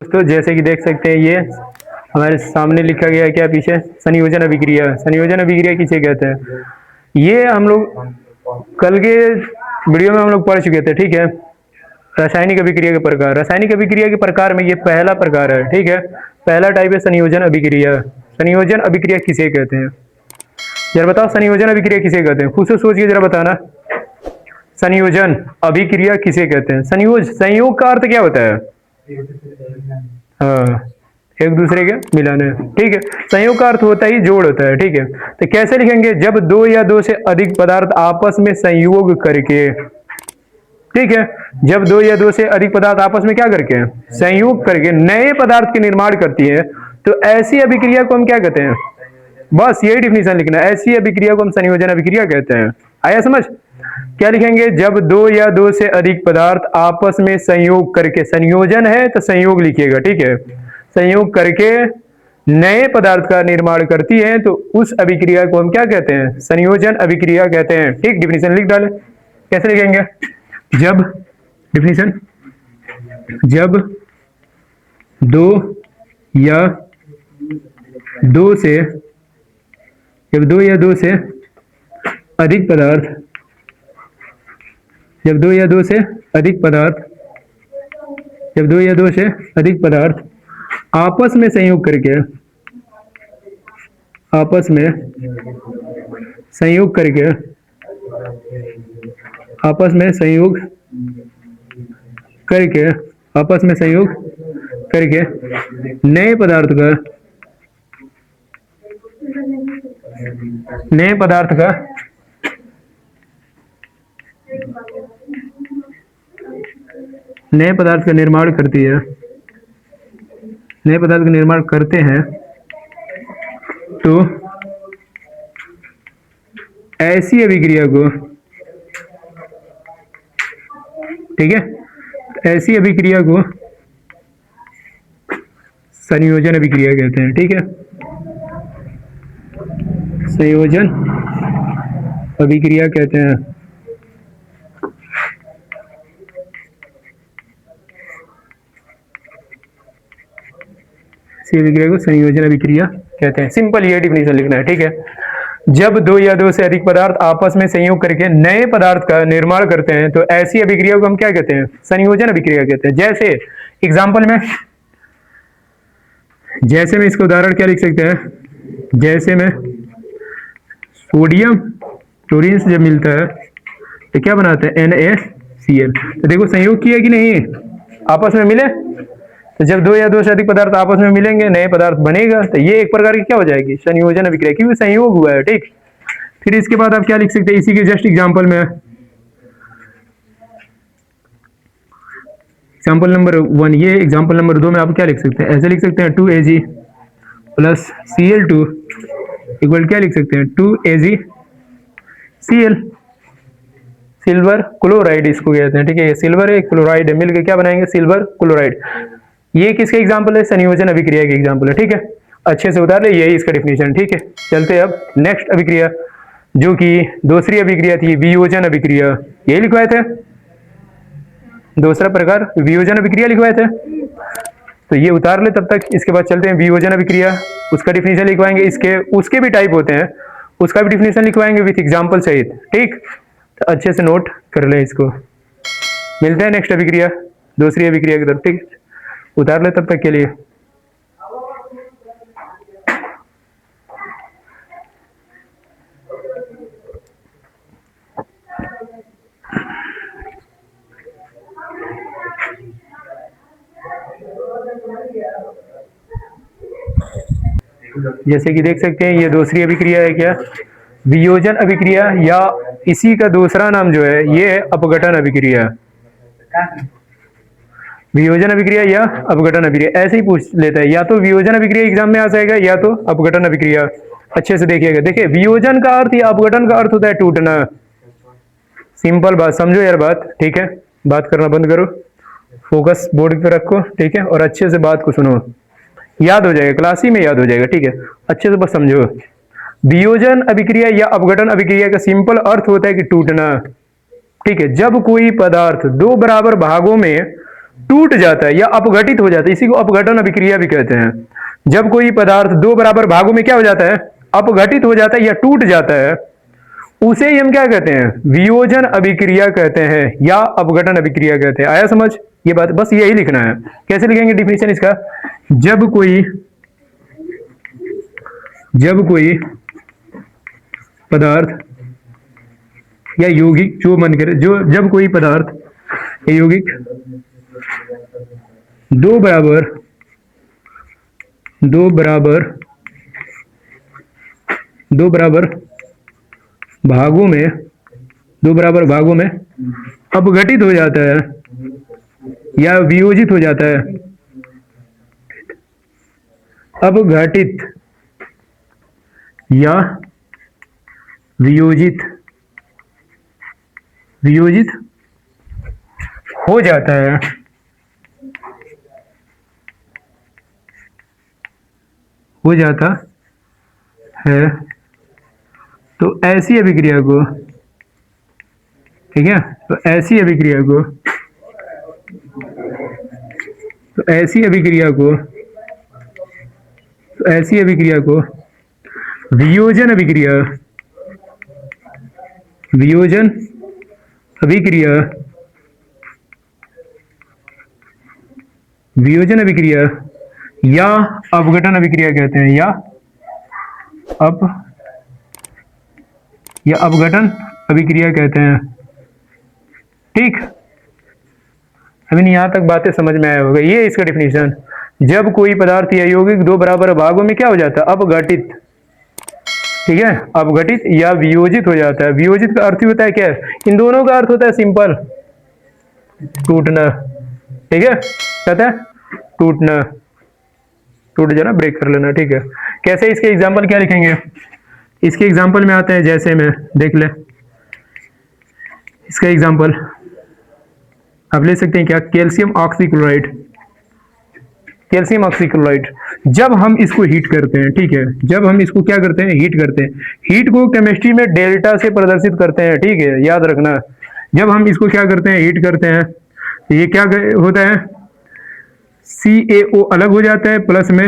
दोस्तों, जैसे कि देख सकते हैं ये हमारे सामने लिखा गया है क्या पीछे, संयोजन अभिक्रिया। संयोजन अभिक्रिया किसे कहते हैं? ये हम लोग कल के वीडियो में हम लोग पढ़ चुके थे, ठीक है। रासायनिक अभिक्रिया के प्रकार, रासायनिक अभिक्रिया के प्रकार में ये पहला प्रकार है, ठीक है। पहला टाइप है संयोजन अभिक्रिया। संयोजन अभिक्रिया किसे कहते हैं? जरा बताओ, संयोजन अभिक्रिया किसे कहते हैं? खुद से सोच के जरा बताना, संयोजन अभिक्रिया किसे कहते हैं? संयोग का अर्थ क्या होता है? हाँ, एक दूसरे के मिलान है, ठीक है। संयोग का अर्थ होता ही जोड़ होता है, ठीक है। तो कैसे लिखेंगे? जब दो या दो से अधिक पदार्थ आपस में संयोग करके, ठीक है, जब दो या दो से अधिक पदार्थ आपस में क्या करके, संयोग करके नए पदार्थ के निर्माण करती है, तो ऐसी अभिक्रिया को हम क्या कहते हैं? बस यही डिफिनेशन लिखना है, ऐसी अभिक्रिया को हम संयोजन अभिक्रिया कहते हैं। आया समझ? क्या लिखेंगे? जब दो या दो से अधिक पदार्थ आपस में संयोग करके, संयोजन है तो संयोग लिखिएगा, ठीक है, संयोग करके नए पदार्थ का निर्माण करती है, तो उस अभिक्रिया को हम क्या कहते हैं? संयोजन अभिक्रिया कहते हैं, ठीक। डिफिनेशन लिख डालें। कैसे लिखेंगे? जब, डिफिनेशन, जब दो या दो से, जब दो या दो से अधिक पदार्थ, जब दो या दो से अधिक पदार्थ, जब दो या दो से अधिक पदार्थ आपस में संयोग करके, आपस में संयोग करके, आपस में संयोग करके, आपस में संयोग करके नए पदार्थ का, नए पदार्थ का नए पदार्थ का निर्माण करती है, नए पदार्थ का निर्माण करते हैं, तो ऐसी अभिक्रिया को, ठीक है, ऐसी अभिक्रिया को संयोजन अभिक्रिया कहते हैं, ठीक है। संयोजन अभिक्रिया कहते हैं। इसी अभिक्रिया को संयोजन अभिक्रिया कहते हैं। सिंपल ये डिफिनेशन लिखना है, ठीक है। जब दो या दो से अधिक पदार्थ आपस में संयोग करके नए पदार्थ का निर्माण करते हैं, तो ऐसी अभिक्रिया को हम क्या कहते हैं? संयोजन अभिक्रिया कहते हैं। जैसे एग्जांपल में, जैसे में इसका उदाहरण क्या लिख सकते हैं? जैसे में सोडियम क्लोरीन से जब मिलता है तो क्या बनाते हैं? NaCl। तो देखो संयोग किया कि नहीं, आपस में मिले, तो जब दो या दो से अधिक पदार्थ आपस में मिलेंगे नए पदार्थ बनेगा, तो ये एक प्रकार की क्या हो जाएगी? संयोजन अभिक्रिया, क्योंकि संयोग हुआ है, ठीक। फिर इसके बाद आप क्या लिख सकते हैं? इसी के जस्ट एग्जांपल में, एग्जांपल नंबर 1, ये एग्जांपल नंबर 2 में आप क्या लिख सकते हैं? ऐसे लिख सकते हैं 2Ag प्लस Cl2 इक्वल क्या लिख सकते हैं? 2AgCl। सिल्वर क्लोराइड इसको कहते हैं, ठीक है। सिल्वर एक क्लोराइड है, मिलकर क्या बनाएंगे? Silver chloride. ये किसके एग्जांपल है? संयोजन अभिक्रिया के एग्जांपल है, ठीक है। अच्छे से उतार ले, यही इसका डिफिनेशन, ठीक है। चलते हैं अब नेक्स्ट अभिक्रिया, जो कि दूसरी अभिक्रिया थी, वियोजन अभिक्रिया। यही लिखवाए थे, दूसरा प्रकार वियोजन अभिक्रिया लिखवाए थे, तो ये उतार ले तब तक। इसके बाद चलते हैं वियोजन अभिक्रिया, उसका डिफिनेशन लिखवाएंगे। इसके उसके भी टाइप होते हैं, उसका भी डिफिनेशन लिखवाएंगे विथ एग्जांपल सहित, ठीक। तो अच्छे से नोट कर ले इसको। मिलते हैं नेक्स्ट अभिक्रिया, दूसरी अभिक्रिया की तरफ, ठीक। उतार ले तब तक के लिए। जैसे कि देख सकते हैं ये दूसरी अभिक्रिया है, क्या? वियोजन अभिक्रिया, या इसी का दूसरा नाम जो है ये अपघटन अभिक्रिया। वियोजन अभिक्रिया या अपघटन अभिक्रिया, ऐसे ही पूछ लेता है, या तो वियोजन अभिक्रिया एग्जाम में आ जाएगा या तो अपघटन अभिक्रिया। अच्छे से देखिएगा। देखिए वियोजन का अर्थ या अपघटन का अर्थ होता है टूटना। सिंपल बात समझो यार, बात, ठीक है। बात करना बंद करो, फोकस बोर्ड पे रखो, ठीक है, और अच्छे से बात को सुनो, याद हो जाएगा, क्लास ही में याद हो जाएगा, ठीक है। अच्छे से बस समझो। वियोजन अभिक्रिया या अपघटन अभिक्रिया का सिंपल अर्थ होता है कि टूटना, ठीक है। जब कोई पदार्थ दो बराबर भागों में टूट जाता है या अपघटित हो जाता है, इसी को अपघटन अभिक्रिया भी कहते हैं। जब कोई पदार्थ दो बराबर भागों में क्या हो जाता है, अपघटित हो जाता है या टूट जाता है, उसे ही हम क्या कहते हैं, वियोजन अभिक्रिया कहते हैं या अपघटन अभिक्रिया कहते हैं। आया समझ? ये बात बस यही लिखना है। कैसे लिखेंगे डिफिनीशन इसका? जब कोई पदार्थ या यौगिक, जो मन करे, जब कोई पदार्थ यौगिक दो बराबर भागों में अपघटित हो जाता है या वियोजित हो जाता है, अपघटित या वियोजित हो जाता है, तो ऐसी अभिक्रिया को, ठीक है, तो ऐसी अभिक्रिया को वियोजन अभिक्रिया या अपघटन अभिक्रिया कहते हैं, या अपघटन अभिक्रिया कहते हैं। ठीक, अभी यहां तक बातें समझ में आया होगा। ये इसका डिफिनीशन, जब कोई पदार्थ या यौगिक दो बराबर भागों में क्या हो जाता है, अपघटित, ठीक है, अपघटित या वियोजित हो जाता है। वियोजित का अर्थ ही होता है क्या, इन दोनों का अर्थ होता है सिंपल, टूटना। ठीक है, कहता है टूटना, टूट जाना, ब्रेक कर लेना। ठीक है, कैसे? इसके एग्जाम्पल क्या लिखेंगे? इसके एग्जाम्पल में आते हैं, जैसे में देख ले, इसका एग्जाम्पल आप ले सकते हैं क्या, कैल्शियम ऑक्सीक्लोराइड। जब हम इसको हीट करते हैं, ठीक है, जब हम इसको क्या करते हैं, हीट करते हैं, हीट को केमिस्ट्री में डेल्टा से प्रदर्शित करते हैं। ठीक है, याद रखना, जब हम इसको क्या करते हैं, हीट करते हैं, तो ये क्या होता है, CaO अलग हो जाता है, प्लस में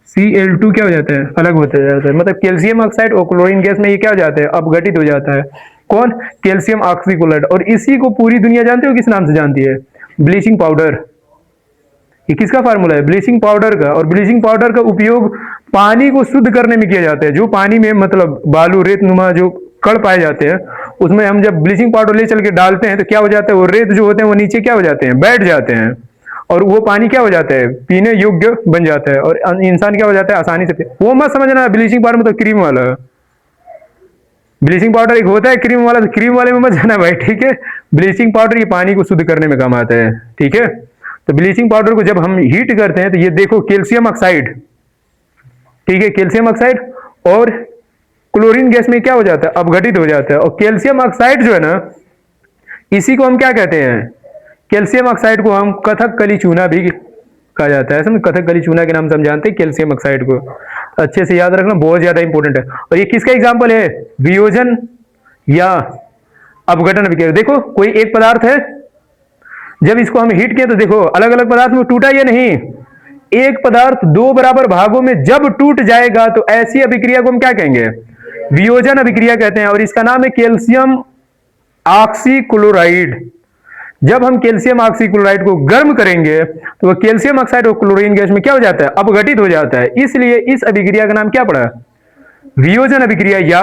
Cl2 क्या हो जाता है, अलग होता जाता है। मतलब कैल्शियम ऑक्साइड और क्लोरीन गैस में ये क्या हो जाता है, अपघटित हो जाता है। कौन? Calcium oxychloride. और इसी को पूरी दुनिया जानते हो किस नाम से जानती है, ब्लीचिंग पाउडर। ये किसका फार्मूला है, ब्लीचिंग पाउडर का। और ब्लीचिंग पाउडर का उपयोग पानी को शुद्ध करने में किया जाता है। जो पानी में मतलब बालू, रेत नुमा जो कण पाए जाते हैं, उसमें हम जब ब्लीचिंग पाउडर ले चल के डालते हैं तो क्या हो जाता है, वो रेत जो होते हैं वो नीचे क्या हो जाते हैं, बैठ जाते हैं, और वो पानी क्या हो जाता है, पीने योग्य बन जाता है, और इंसान क्या हो जाता है, आसानी से। वो मत समझना ब्लीचिंग पाउडर में तो क्रीम वाला, ब्लीचिंग पाउडर एक होता है क्रीम वाला, तो क्रीम वाले में मत जाना भाई। ठीक है, ब्लीचिंग पाउडर ये पानी को शुद्ध करने में काम आता है। ठीक है, तो ब्लीचिंग पाउडर को जब हम हीट करते हैं तो ये देखो कैल्शियम ऑक्साइड, ठीक है, कैल्शियम ऑक्साइड और क्लोरीन गैस में क्या हो जाता है, अपघटित हो जाता है। और कैल्शियम ऑक्साइड जो है ना, इसी को हम क्या कहते हैं, कैल्शियम ऑक्साइड को हम कथकली चूना भी कहा जाता है। समझ, कथकली चूना के नाम से हम जानते हैं कैल्शियम ऑक्साइड को। अच्छे से याद रखना, बहुत ज्यादा इंपॉर्टेंट है। और ये किसका एग्जांपल है, वियोजन या अपघटन अभिक्रिया। देखो कोई एक पदार्थ है, जब इसको हम हीट किए तो देखो अलग अलग पदार्थ में टूटा या नहीं। एक पदार्थ दो बराबर भागों में जब टूट जाएगा तो ऐसी अभिक्रिया को हम क्या कहेंगे, वियोजन अभिक्रिया कहते हैं। और इसका नाम है कैल्शियम ऑक्सीक्लोराइड। जब हम कैल्शियम ऑक्सीक्लोराइड को गर्म करेंगे तो वह कैल्शियम ऑक्साइड और क्लोरीन गैस में क्या हो जाता है, अपघटित हो जाता है। इसलिए इस अभिक्रिया का नाम क्या पड़ा, वियोजन अभिक्रिया या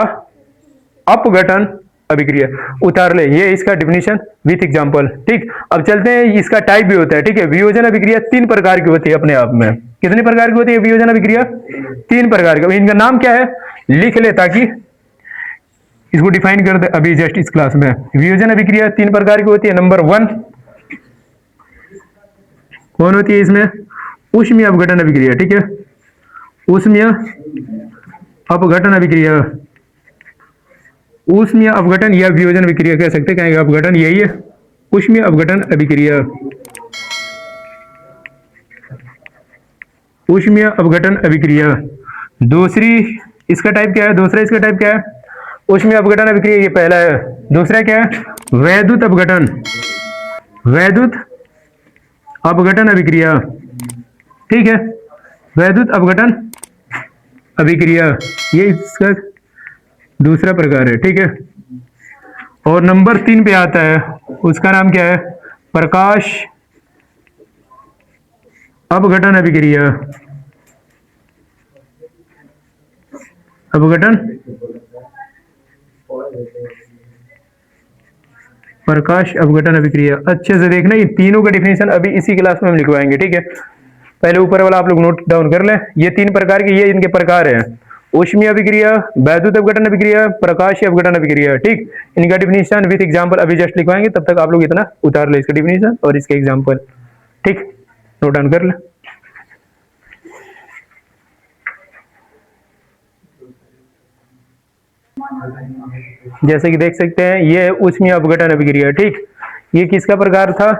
अपघटन अभिक्रिया। उतार ले, ये इसका डिफिनीशन विथ एग्जांपल। ठीक, अब चलते हैं, इसका टाइप भी होता है। ठीक है, वियोजन अभिक्रिया तीन प्रकार की होती है अपने आप में। कितने प्रकार की होती है वियोजन अभिक्रिया, तीन प्रकार की। इनका नाम क्या है, लिख ले ताकि इसको डिफाइन कर दे अभी जस्ट इस क्लास में। वियोजन अभिक्रिया तीन प्रकार की होती है। नंबर 1 कौन होती है इसमें, ऊष्मीय अपघटन अभिक्रिया। ठीक है, ऊष्मीय अपघटन अभिक्रिया, ऊष्मीय अपघटन या वियोजन अभिक्रिया कह सकते हैं, अपघटन यही है, ऊष्मीय अपघटन अभिक्रिया, ऊष्मीय अपघटन अभिक्रिया। दूसरी इसका टाइप क्या है, दूसरा इसका टाइप क्या है, ऊष्मीय अपघटन अभिक्रिया, ये पहला है। दूसरा क्या है, वैद्युत अपघटन, वैद्युत अपघटन अभिक्रिया, ठीक है, वैद्युत अपघटन अभिक्रिया, ये इसका दूसरा प्रकार है, ठीक है। और नंबर 3 पे आता है, उसका नाम क्या है, प्रकाश अपघटन अभिक्रिया, अपघटन प्रकाश अपघटन अभिक्रिया। अच्छे से देखना, ये तीनों का डिफिनेशन अभी इसी क्लास में हम लिखवाएंगे, ठीक है। पहले ऊपर वाला आप लोग नोट डाउन कर लें, ये 3 प्रकार के, ये इनके प्रकार हैं, ऊष्मीय अभिक्रिया, वैद्युत अपघटन अभिक्रिया, प्रकाशीय अपघटन अभिक्रिया, ठीक। इनका डिफिनेशन विथ एग्जांपल अभी जस्ट लिखवाएंगे, तब तक आप लोग इतना उतार ले इसका डिफिनेशन और इसके एग्जांपल, ठीक, नोट डाउन कर ले। जैसे कि देख सकते हैं, ये है ऊष्मीय अपघटन अभिक्रिया, ठीक। ये किसका प्रकार था,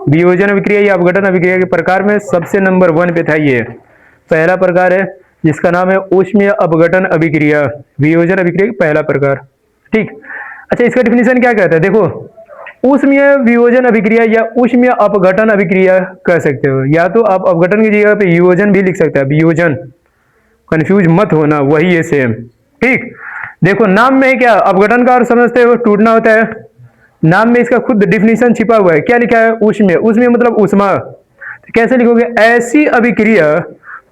वियोजन अभिक्रिया या अपघटन अभिक्रिया के प्रकार में सबसे नंबर 1 पे था। ये पहला प्रकार है जिसका नाम है ऊष्मीय अपघटन अभिक्रिया, वियोजन अभिक्रिया का पहला प्रकार, ठीक। अच्छा, इसका डिफिनेशन क्या कहता है, देखो, ऊष्मीय वियोजन अभिक्रिया या ऊष्मीय अपघटन अभिक्रिया कह सकते हो, या तो आप अपघटन की जगह पे वियोजन भी लिख सकते हैं, वियोजन, कंफ्यूज मत होना, वही है सेम, ठीक। देखो, नाम में क्या अपघटन का और समझते हो टूटना होता है, नाम में इसका खुद डिफिनेशन छिपा हुआ है, क्या लिखा है, ऊष्मीय, ऊष्मीय मतलब ऊष्मा, तो कैसे लिखोगे, ऐसी अभिक्रिया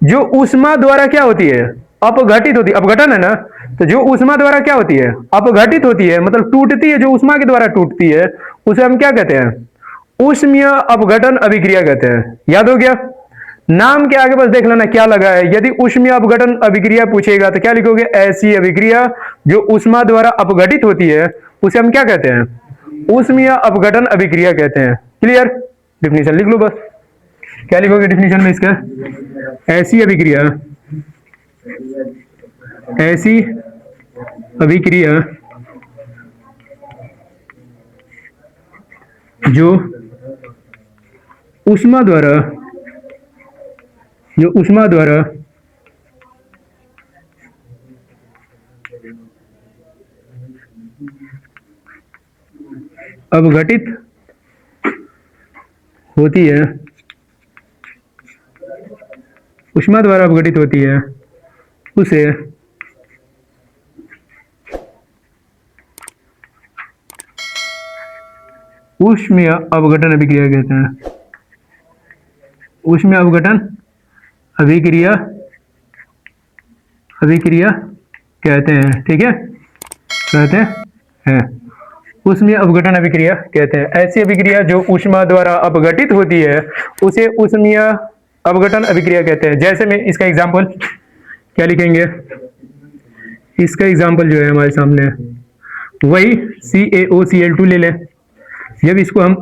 जो ऊष्मा द्वारा क्या होती है, अपघटित होती है, अपघटन है ना, तो जो ऊष्मा द्वारा क्या होती है, अपघटित होती है, मतलब टूटती है, जो ऊष्मा के द्वारा टूटती है, उसे हम क्या कहते हैं, ऊष्मीय अपघटन अभिक्रिया कहते हैं। याद हो गया, नाम के आगे बस देख लेना क्या लगा है, यदि ऊष्मीय अपघटन अभिक्रिया पूछेगा तो क्या लिखोगे, ऐसी अभिक्रिया जो ऊष्मा द्वारा अपघटित होती है, उसे हम क्या कहते हैं, ऊष्मीय अपघटन अभिक्रिया कहते हैं। क्लियर, डिफिनेशन लिख लो बस, क्या लिखोगे डिफिनेशन में इसका, ऐसी अभिक्रिया, ऐसी अभिक्रिया जो ऊष्मा द्वारा, जो ऊष्मा द्वारा अपघटित होती है, ऊष्मा द्वारा अपघटित होती है, उसे ऊष्मीय अपघटन अभिक्रिया कहते हैं, ऊष्मीय अपघटन अभिक्रिया, अभिक्रिया कहते हैं, ठीक है, कहते हैं, ऊष्मीय अपघटन अभिक्रिया कहते हैं। ऐसी अभिक्रिया जो ऊष्मा द्वारा अपघटित होती है उसे ऊष्मीय अपघटन अभिक्रिया कहते हैं। जैसे में इसका एग्जांपल क्या लिखेंगे, इसका एग्जांपल जो है हमारे सामने, वही CaOCl2 ले लें। जब इसको हम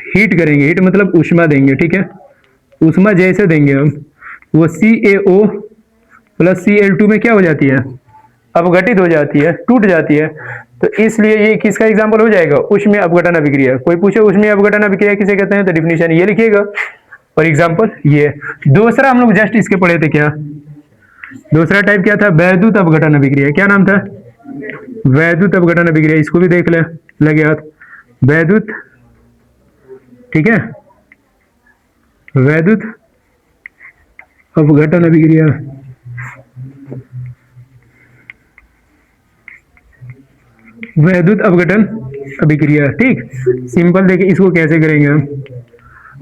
हीट करेंगे, हीट मतलब ऊष्मा देंगे, ठीक है, ऊष्मा जैसे देंगे हम, वो CaO प्लस Cl2 में क्या हो जाती है, अपघटित हो जाती है, टूट जाती है, तो इसलिए ये किसका एग्जांपल हो जाएगा, ऊष्मीय अपघटन अभिक्रिया। कोई पूछे ऊष्मीय अपघटन अभिक्रिया किसे कहते हैं, तो डिफिनेशन ये लिखिएगा और एग्जांपल ये। दूसरा हम लोग जस्ट इसके पढ़े थे, क्या दूसरा टाइप क्या था, वैद्युत अपघटन अभिक्रिया, क्या नाम था, वैद्युत अपघटन अभिक्रिया, इसको भी देख ले, लगे हाथ, वैद्युत, ठीक है, वैद्युत अपघटन अभिक्रिया, वैद्युत अपघटन अभिक्रिया, ठीक। सिंपल देखिए इसको कैसे करेंगे हम,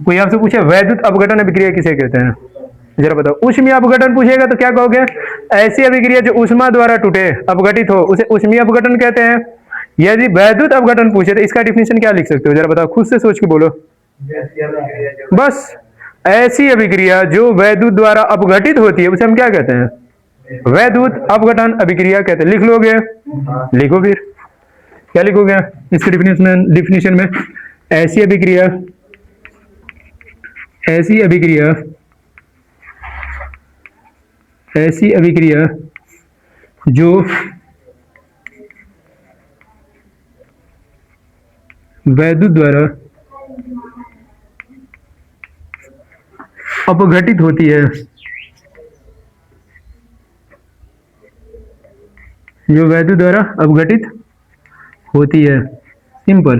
कोई आपसे पूछे वैद्युत अपघटन अभिक्रिया किसे कहते हैं, जरा बताओ। ऊष्मीय अपघटन पूछेगा तो क्या कहोगे, ऐसी अभिक्रिया जो ऊष्मा द्वारा टूटे, अपघटित हो, उसे ऊष्मीय अपघटन कहते हैं। यदि वैद्युत अपघटन पूछे तो इसका डिफिनेशन क्या लिख सकते हो, जरा बताओ, खुद से सोच के बोलो, बस ऐसी अभिक्रिया जो वैद्युत द्वारा अपघटित होती है उसे हम क्या कहते हैं, वैद्युत अपघटन अभिक्रिया कहते हैं। लिख लोगे, लिखो फिर क्या लिखोगे इसके डिफिनेशन में, ऐसी अभिक्रिया, ऐसी अभिक्रिया, ऐसी अभिक्रिया जो वैद्युत द्वारा अपघटित होती है, जो वैद्युत द्वारा अपघटित होती है, सिंपल,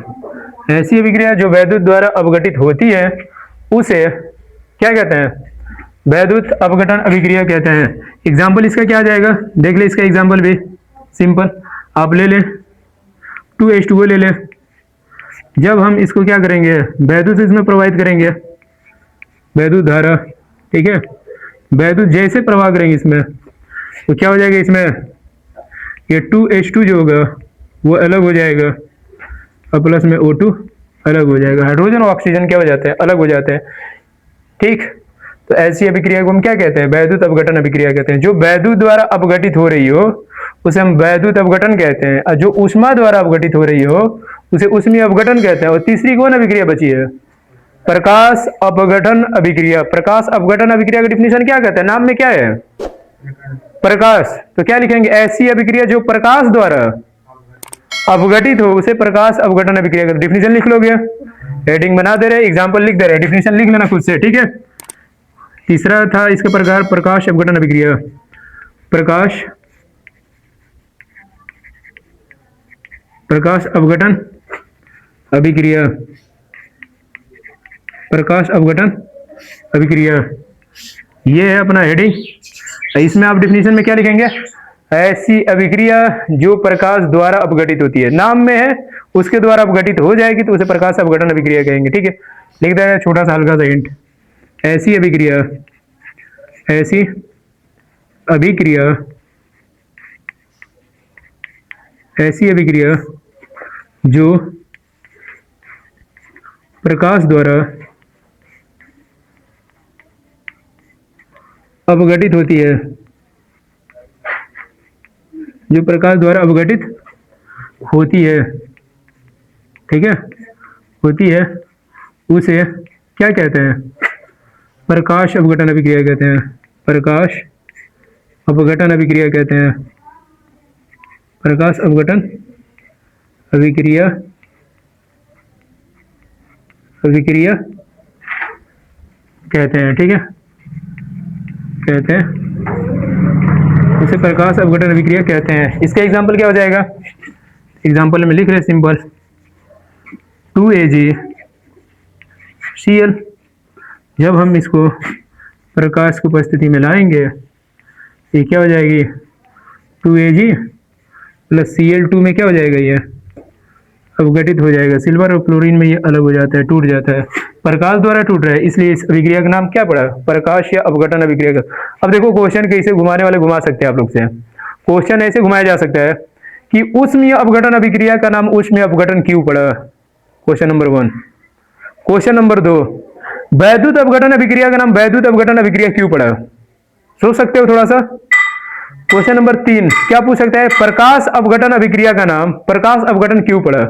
ऐसी अभिक्रिया जो वैद्युत द्वारा अपघटित होती है उसे क्या कहते हैं? वैद्युत अपघटन अभिक्रिया कहते हैं। एग्जाम्पल इसका क्या आ जाएगा, देख ले इसका एग्जाम्पल भी सिंपल, आप ले ले 2H2O ले ले। जब हम इसको क्या करेंगे, वैद्युत इसमें प्रवाहित करेंगे, वैद्युत धारा, ठीक है, वैद्युत जैसे प्रवाह करेंगे इसमें तो क्या हो जाएगा, इसमें ये 2H2 जो होगा वो अलग हो जाएगा और प्लस में O2 अलग हो जाएगा। हाइड्रोजन और ऑक्सीजन क्या हो जाते हैं, अलग हो जाते हैं। ठीक, तो ऐसी अभिक्रिया को हम क्या कहते हैं, वैद्युत अपघटन अभिक्रिया कहते हैं। जो वैद्युत द्वारा अपघटित हो रही हो उसे हम वैद्युत अपघटन कहते हैं, और जो ऊष्मा द्वारा अपघटित हो रही हो उसे ऊष्मीय अपघटन कहते हैं। और तीसरी कौन अभिक्रिया बची है, प्रकाश अपघटन अभिक्रिया। प्रकाश अपघटन अभिक्रिया का डिफिनेशन क्या कहते हैं, नाम में क्या है, प्रकाश। तो क्या लिखेंगे, ऐसी अभिक्रिया जो प्रकाश द्वारा अपघटित हो उसे प्रकाश अपघटन अभिक्रिया का डिफिनेशन लिख लोगे। हेडिंग बना दे रहे, एग्जांपल लिख दे रहे, डिफिनेशन लिख लेना खुद से, ठीक है। तीसरा था इसका प्रकार प्रकाश अपघटन अभिक्रिया। प्रकाश अपघटन अभिक्रिया, प्रकाश अपघटन अभिक्रिया, ये है अपना हेडिंग। इसमें आप डिफिनेशन में क्या लिखेंगे, ऐसी अभिक्रिया जो प्रकाश द्वारा अपघटित होती है, नाम में है उसके द्वारा अपघटित हो जाएगी तो उसे प्रकाश अपघटन अभिक्रिया कहेंगे, ठीक है। लिख दे, छोटा सा हल्का सा हिंट, ऐसी अभिक्रिया, ऐसी अभिक्रिया, ऐसी अभिक्रिया जो प्रकाश द्वारा अपघटित होती है, जो प्रकाश द्वारा अपघटित होती है, ठीक है, होती है, उसे क्या कहते हैं, प्रकाश अपघटन अभिक्रिया कहते हैं। प्रकाश अपघटन अभिक्रिया कहते हैं, प्रकाश अपघटन अभिक्रिया, अभिक्रिया कहते हैं, ठीक है, कहते हैं, इसे प्रकाश अपघटन अभिक्रिया कहते हैं। इसका एग्जांपल क्या हो जाएगा, एग्जांपल में लिख रहे सिंपल 2AgCl। जब हम इसको प्रकाश की उपस्थिति में लाएंगे ये क्या हो जाएगी, 2Ag प्लस Cl2 में क्या हो जाएगा, ये अपघटित हो जाएगा। सिल्वर और क्लोरीन में ये अलग हो जाता है, टूट जाता है, प्रकाश द्वारा टूट रहा है, इसलिए इस अभिक्रिया का नाम क्या पड़ा, प्रकाश या अपघटन अभिक्रिया का। अब देखो क्वेश्चन कैसे घुमाने वाले घुमा सकते हैं आप लोग से। क्वेश्चन ऐसे घुमाया जा सकता है कि ऊष्मीय अपघटन अभिक्रिया का नाम ऊष्मीय अपघटन क्यों पड़ा, क्वेश्चन नंबर 1। क्वेश्चन नंबर 2, वैद्युत अपघटन अभिक्रिया का नाम वैद्युत अपघटन अभिक्रिया क्यों पड़ा, सोच सकते हो थोड़ा सा। क्वेश्चन नंबर 3 क्या पूछ सकता है, प्रकाश अपघटन अभिक्रिया का नाम प्रकाश अपघटन क्यों पड़ा।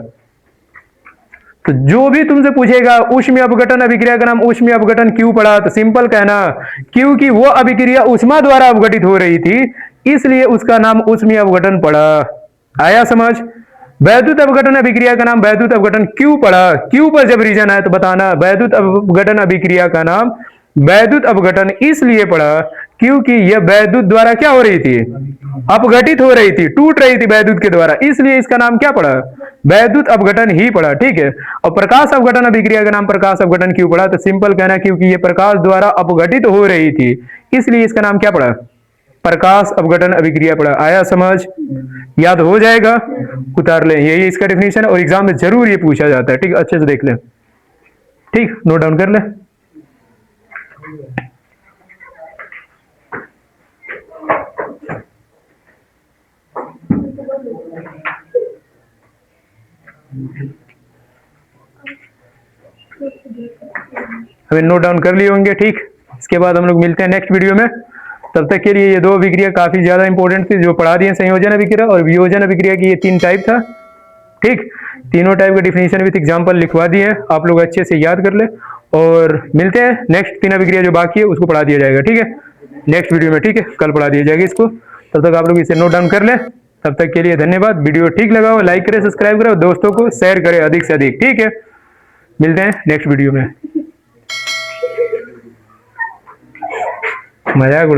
तो जो भी तुमसे पूछेगा ऊष्मीय अपघटन अभिक्रिया का नाम ऊष्मीय अपघटन क्यों पड़ा, तो सिंपल कहना क्योंकि वो अभिक्रिया ऊष्मा द्वारा अपघटित हो रही थी इसलिए उसका नाम ऊष्मीय अपघटन पड़ा। आया समझ। वैद्युत अपघटन अभिक्रिया का नाम वैद्युत अपघटन क्यों पड़ा, क्यों पर जब रीजन आए तो बताना। वैद्युत अपघटन अभिक्रिया का नाम वैद्युत अपघटन इसलिए पड़ा क्योंकि यह वैद्युत द्वारा क्या हो रही थी, अपघटित हो रही थी, टूट रही थी वैद्युत के द्वारा, इसलिए इसका नाम क्या पड़ा, वैद्युत अपघटन ही पड़ा, ठीक है। और प्रकाश अपघटन अभिक्रिया का नाम प्रकाश अपघटन क्यों पड़ा, तो सिंपल कहना क्योंकि ये प्रकाश द्वारा अपघटित हो रही थी इसलिए इसका नाम क्या पड़ा, प्रकाश अपघटन अभिक्रिया पड़ा। आया समझ, याद हो जाएगा, उतार ले, यही इसका डेफिनेशन और एग्जाम में जरूर ये पूछा जाता है, ठीक, अच्छे से देख ले, ठीक, नोट डाउन कर ले। हमें नोट डाउन कर लिए होंगे, ठीक। इसके बाद हम लोग मिलते हैं नेक्स्ट वीडियो में। तब तक के लिए ये 2 अभिक्रिया काफी ज्यादा इंपॉर्टेंट थी जो पढ़ा दिए, संयोजन अभिक्रिया और वियोजन अभिक्रिया की ये 3 टाइप था, ठीक। तीनों टाइप का डिफिनेशन विद एग्जांपल लिखवा दिए, आप लोग अच्छे से याद कर ले। और मिलते हैं नेक्स्ट 3 अभिक्रिया जो बाकी है उसको पढ़ा दिया जाएगा, ठीक है, नेक्स्ट वीडियो में, ठीक है, कल पढ़ा दिया जाएगा इसको। तब तक आप लोग इसे नोट डाउन कर ले। तब तक के लिए धन्यवाद। वीडियो ठीक लगा हो लाइक करें, सब्सक्राइब करें, दोस्तों को शेयर करें अधिक से अधिक, ठीक है। मिलते हैं नेक्स्ट वीडियो में। मजाक